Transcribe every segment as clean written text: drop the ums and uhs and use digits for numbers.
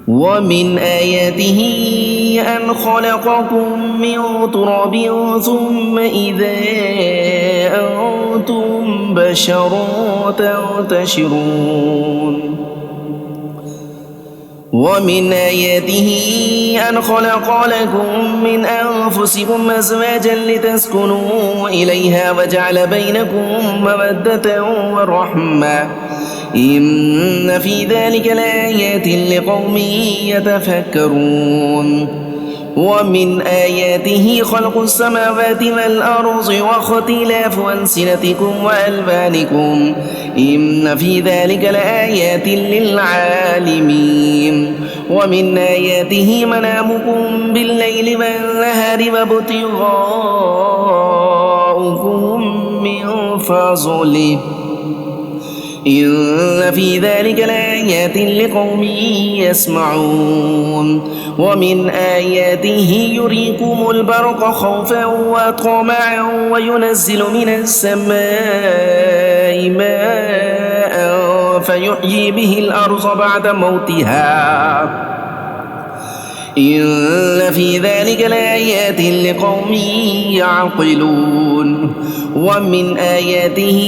ومن آياته أن خلقكم من تراب ثم إذا أنتم بشر تنتشرون ومن آياته أن خلق لكم من أنفسكم أزواجا لتسكنوا إليها وجعل بينكم مودة ورحمة إن في ذلك لآيات لقوم يتفكرون ومن آياته خلق السماوات والأرض واختلاف ألسنتكم وألوانكم إن في ذلك لآيات للعالمين ومن آياته منامكم بالليل والنهار وابتغاؤكم من فضله إن في ذلك لآيات لقوم يسمعون ومن آياته يريكم البرق خوفا وطمعا وينزل من السماء ماء فيحيي به الأرض بعد موتها إن في ذلك لآيات لقوم يعقلون ومن آياته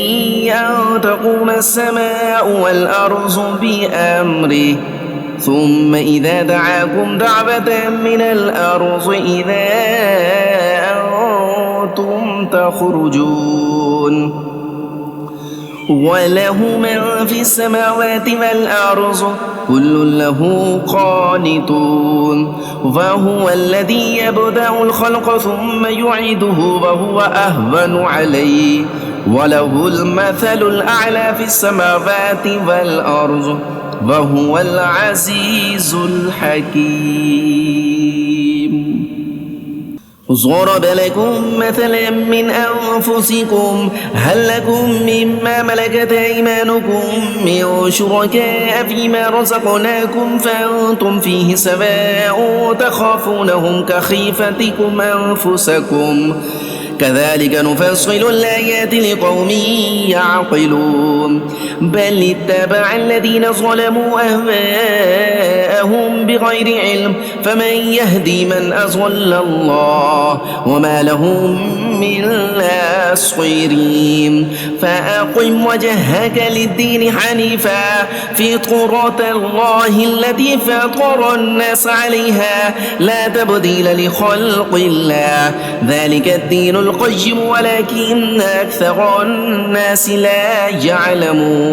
أن تقوم السماء والأرض بأمره ثم إذا دعاكم دعوة من الأرض إذا أنتم تخرجون وله من في السماوات والأرض كل له قانتون وهو الذي يبدأ الخلق ثم يعيده وهو أهون عليه وله المثل الأعلى في السماوات والأرض وهو العزيز الحكيم ضرب لكم مثلا من أنفسكم هل لكم مما ملكت أيمانكم من شركاء فيما رزقناكم فأنتم فيه سواء تخافونهم كخيفتكم أنفسكم كذلك نفصل الآيات لقوم يعقلون بل اتبع الذين ظلموا أهواءهم بغير علم فمن يهدي من أضل الله وما لهم من ناصرين فأقم وجهك للدين حنيفا فطرة الله التي فطر الناس عليها لا تبديل لخلق الله ذلك الدين القيم ولكن أكثر الناس لا يعلمون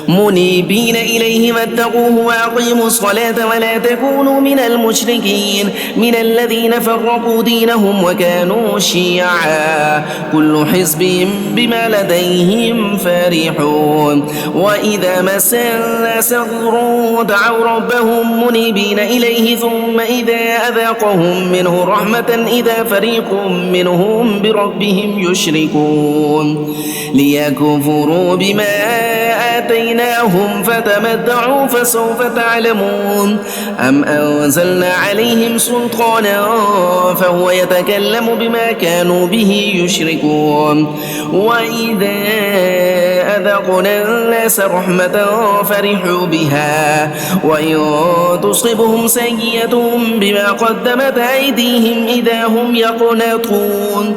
منيبين إليه واتقوه وأقيموا الصلاة ولا تكونوا من المشركين من الذين فرقوا دينهم وكانوا شيعا كل حزب بما لديهم فرحون وإذا مس الناس ضر دعوا ربهم منيبين إليه ثم إذا أذاقهم منه رحمة إذا فريق منهم بربهم يشركون ليكفروا بما آتيناهم فتمتعوا فسوف تعلمون أم أنزلنا عليهم سلطانا فهو يتكلم بما كانوا به يشركون وإذا أذقنا الناس رحمة فرحوا بها وإن تصبهم سيئة بما قدمت أيديهم إذا هم يقنطون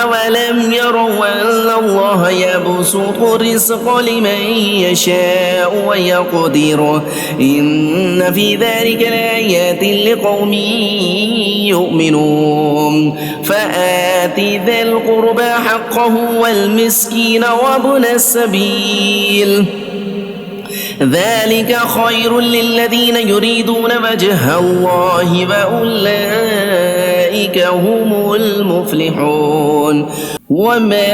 أولم يروا أن الله يبسط الرزق لمن يشاء ويقدر إن في ذلك لآيات لقوم يؤمنون فآت ذا القربى حقه والمسكين وابن السبيل ذلك خير للذين يريدون وجه الله وأولئك هم المفلحون وما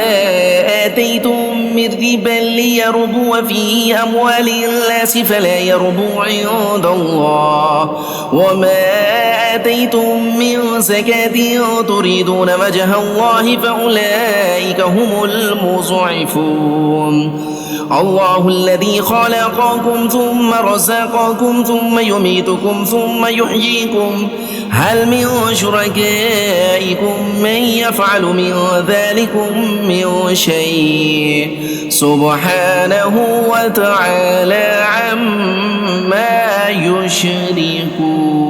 آتيتم من ربا ليربو في أموال الناس فلا يربو عند الله وما آتيتم من زكاة تريدون وجه الله فأولئك هم المضعفون الله الذي خلقكم ثم رزقكم ثم يميتكم ثم يحييكم هل من شركائكم من يفعل من ذلكم من شيء سبحانه وتعالى عما يشركون.